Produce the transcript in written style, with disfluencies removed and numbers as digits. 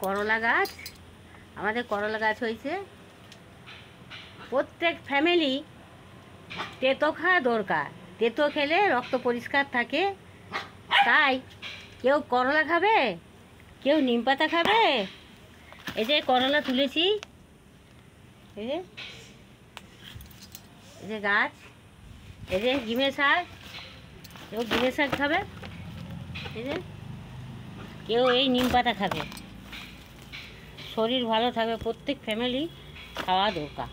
করলা গাছ, আমাদের করলা গাছ হয়েছে। প্রত্যেক ফ্যামিলি তেতো খাওয়া দরকার, তেতো খেলে রক্ত পরিষ্কার থাকে। তাই কেউ করলা খাবে, কেউ নিম পাতা খাবে। এই যে করলা তুলেছি, এই যে গাছ, এই যে ডিমের শাক, কেউ ডিমের শাক খাবে, এই যে কেউ এই নিম পাতা খাবে। শরীর ভালো থাকবে, প্রত্যেক ফ্যামিলি খাওয়া দরকার।